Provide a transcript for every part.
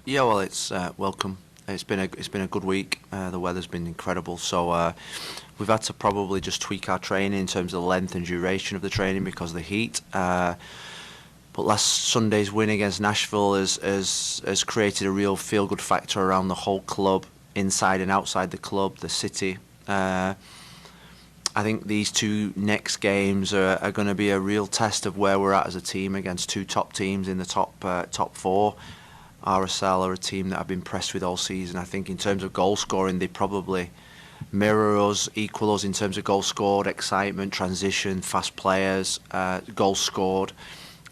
Yeah, well, it's welcome. It's been a good week. The weather's been incredible, so we've had to probably just tweak our training in terms of the length and duration of the training because of the heat. But last Sunday's win against Nashville has created a real feel good factor around the whole club, inside and outside the club, the city. I think these two next games are going to be a real test of where we're at as a team against two top teams in the top four. RSL are a team that I've been impressed with all season. I think in terms of goal scoring, they probably mirror us, equal us in terms of goals scored, excitement, transition, fast players, goals scored.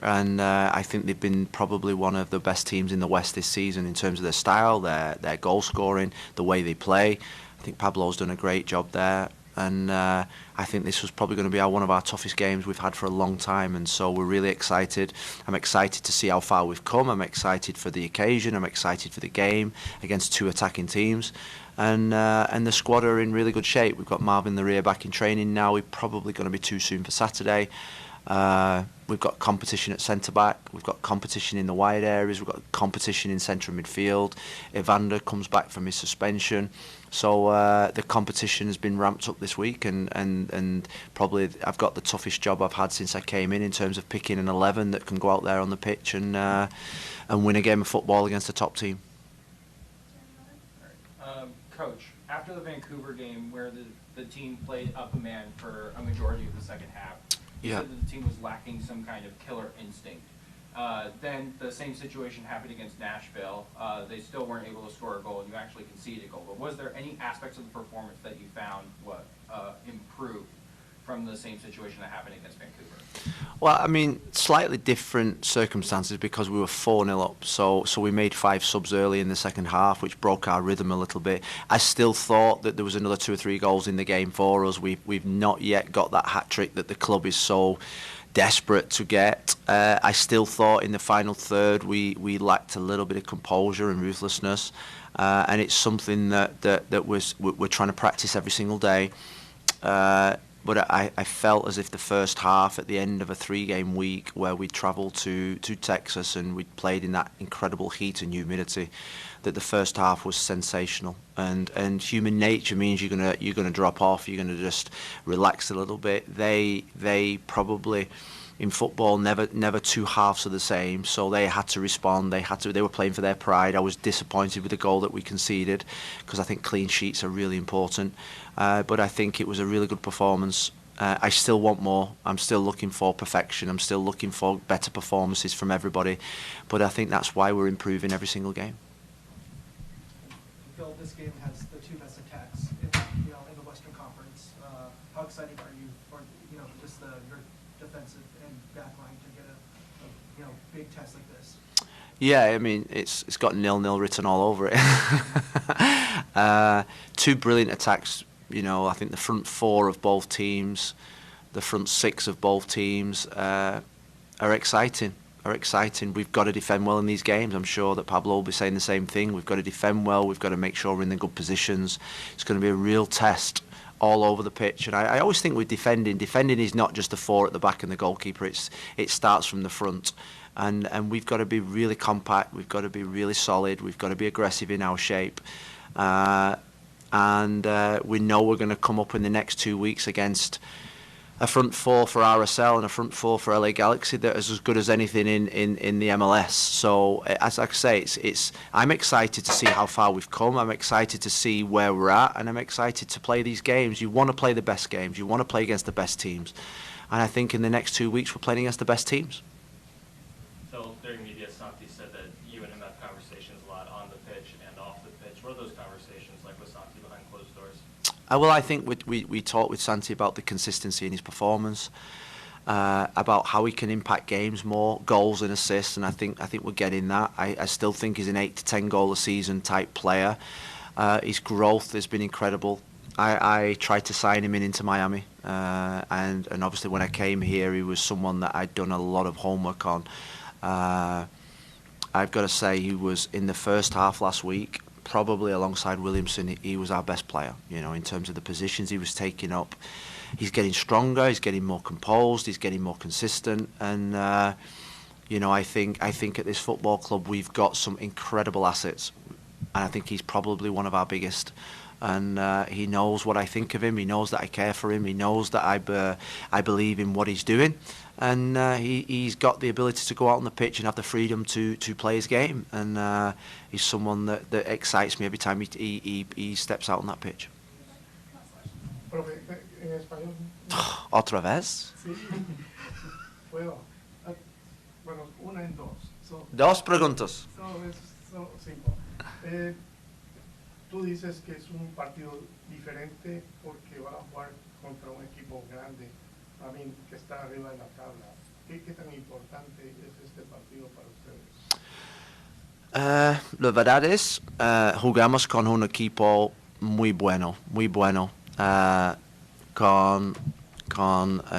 And I think they've been probably one of the best teams in the West this season in terms of their style, their goal scoring, the way they play. I think Pablo's done a great job there. And I think this was probably going to be one of our toughest games we've had for a long time, and so we're really excited. I'm excited to see how far we've come. I'm excited for the occasion. I'm excited for the game against two attacking teams, and the squad are in really good shape. We've got Marvin the rear back in training now. We're probably going to be too soon for Saturday. We've got competition at centre back. We've got competition in the wide areas. We've got competition in central midfield. Evander comes back from his suspension. So the competition has been ramped up this week, and probably I've got the toughest job I've had since I came in terms of picking an 11 that can go out there on the pitch and win a game of football against a top team. Coach, after the Vancouver game where the team played up a man for a majority of the second half, you said that the team was lacking some kind of killer instinct. Then the same situation happened against Nashville. They still weren't able to score a goal, and you actually conceded a goal. But was there any aspects of the performance that you found improved from the same situation that happened against Vancouver? Well, I mean, slightly different circumstances because we were 4-0 up, so we made 5 subs early in the second half, which broke our rhythm a little bit. I still thought that there was another 2 or 3 goals in the game for us. We've not yet got that hat-trick that the club is so desperate to get. I still thought in the final third we lacked a little bit of composure and ruthlessness, and it's something that we're trying to practice every single day. But I felt as if the first half at the end of a 3-game week where we travelled to Texas and we played in that incredible heat and humidity, that the first half was sensational. And human nature means you're gonna drop off, you're gonna just relax a little bit. They probably in football never two halves are the same, so they had to respond. They were playing for their pride. I was disappointed with the goal that we conceded because I think clean sheets are really important. But I think it was a really good performance. I still want more. I'm still looking for perfection. I'm still looking for better performances from everybody. But I think that's why we're improving every single game. Phil, this game has the 2 best attacks in the Western Conference. How excited are you for just your defensive and back line to get a big test like this? Yeah, I mean it's got 0-0 written all over it. 2 brilliant attacks. I think the front 4 of both teams, the front 6 of both teams are exciting. We've got to defend well in these games. I'm sure that Pablo will be saying the same thing. We've got to defend well. We've got to make sure we're in the good positions. It's going to be a real test all over the pitch. And I always think with defending is not just the 4 at the back and the goalkeeper. It starts from the front. And we've got to be really compact. We've got to be really solid. We've got to be aggressive in our shape. And we know we're going to come up in the next 2 weeks against a front 4 for RSL and a front 4 for LA Galaxy that is as good as anything in the MLS. So as I say, I'm excited to see how far we've come. I'm excited to see where we're at, and I'm excited to play these games. You want to play the best games. You want to play against the best teams, and I think in the next 2 weeks we're playing against the best teams. So during media, Santi said that you and him have conversations a lot on the pitch and off the pitch. What are those conversations like with Santi behind closed doors? Well, I think we talked with Santi about the consistency in his performance, about how he can impact games more, goals and assists, and I think we're getting that. I still think he's an 8 to 10 goal a season type player. His growth has been incredible. I tried to sign him into Miami, and obviously when I came here, he was someone that I'd done a lot of homework on. I've got to say he was in the first half last week. Probably alongside Williamson, he was our best player, in terms of the positions he was taking up. He's getting stronger, he's getting more composed, he's getting more consistent, and You know, I think at this football club we've got some incredible assets, and I think he's probably one of our biggest. And he knows what I think of him. He knows that I care for him. He knows that I believe in what he's doing, and he's got the ability to go out on the pitch and have the freedom to play his game. And he's someone that excites me every time he steps out on that pitch. Profe, en español. Otra vez. Sí. Puedo. Bueno, una en dos. Dos preguntas. Son cinco. Tú dices que es un partido diferente porque van a jugar contra un equipo grande, que está arriba de la tabla. ¿Qué tan importante es este partido para ustedes? La verdad es, jugamos con un equipo muy bueno, con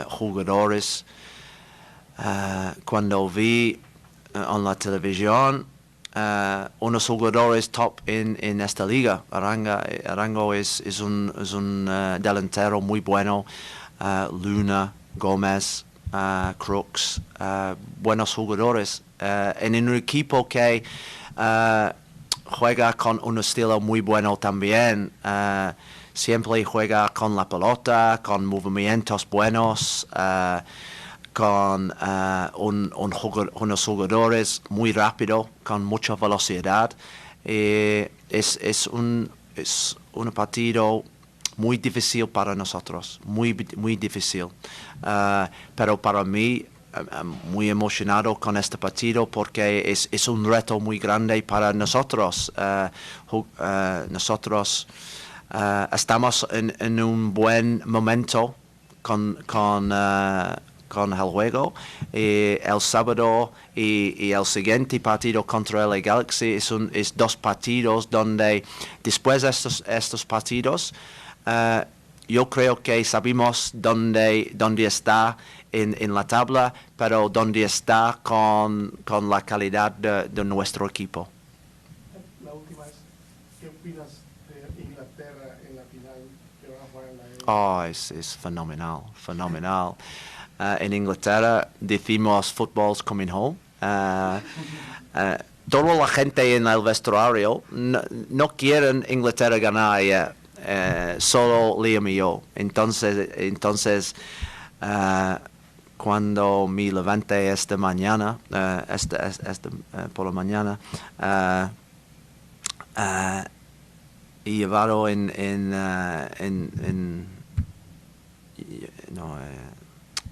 jugadores. Cuando vi en la televisión unos jugadores top en esta liga. Arango es un delantero muy bueno. Luna, Gómez, Crooks, buenos jugadores. En un equipo que juega con un estilo muy bueno también. Siempre juega con la pelota, con movimientos buenos. Con unos jugadores muy rápido, con mucha velocidad. Es un partido muy difícil para nosotros, muy difícil. Pero para mí, muy emocionado con este partido porque es un reto muy grande para nosotros. Nosotros estamos en un buen momento con el juego, el sábado y el siguiente partido contra el Galaxy es dos partidos donde después de estos partidos yo creo que sabemos dónde está en la tabla, pero dónde está con la calidad de nuestro equipo. La última es, ¿qué opinas de Inglaterra en la final que van a jugar en la Euro? Es fenomenal. En Inglaterra decimos football's coming home. Toda la gente en el vestuario no quieren Inglaterra ganar, solo Liam y yo. Entonces cuando me levanté esta mañana, por la mañana, he llevado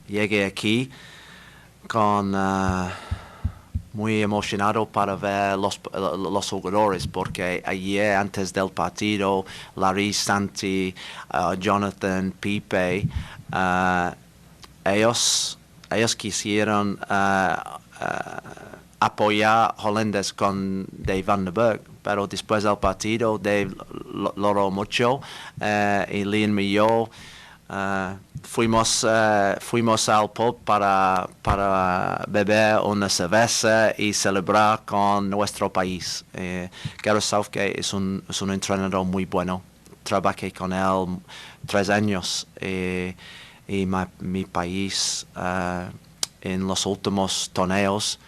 llegué aquí muy emocionado para ver los jugadores, porque ayer antes del partido, Larry, Santi, Jonathan, Pipe, ellos quisieron apoyar a Holandes con Dave Van den Berg, pero después del partido Dave logró mucho y Liam y yo fuimos al pub para beber una cerveza y celebrar con nuestro país. Gareth Southgate es un entrenador muy bueno. Trabajé con él 3 años y mi país en los últimos torneos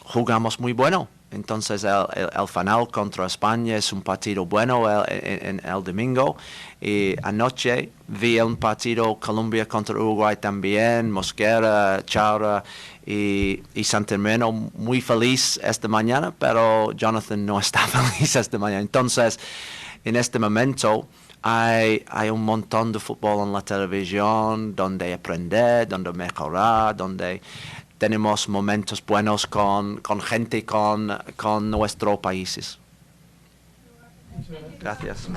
jugamos muy bueno. Entonces el final contra España es un partido bueno en el domingo. Y anoche vi un partido Colombia contra Uruguay también, Mosquera, Chaura y Santermeno muy feliz esta mañana, pero Jonathan no está feliz esta mañana. Entonces, en este momento hay un montón de fútbol en la televisión donde aprender, donde mejorar, donde tenemos momentos buenos con gente con nuestros países. Gracias.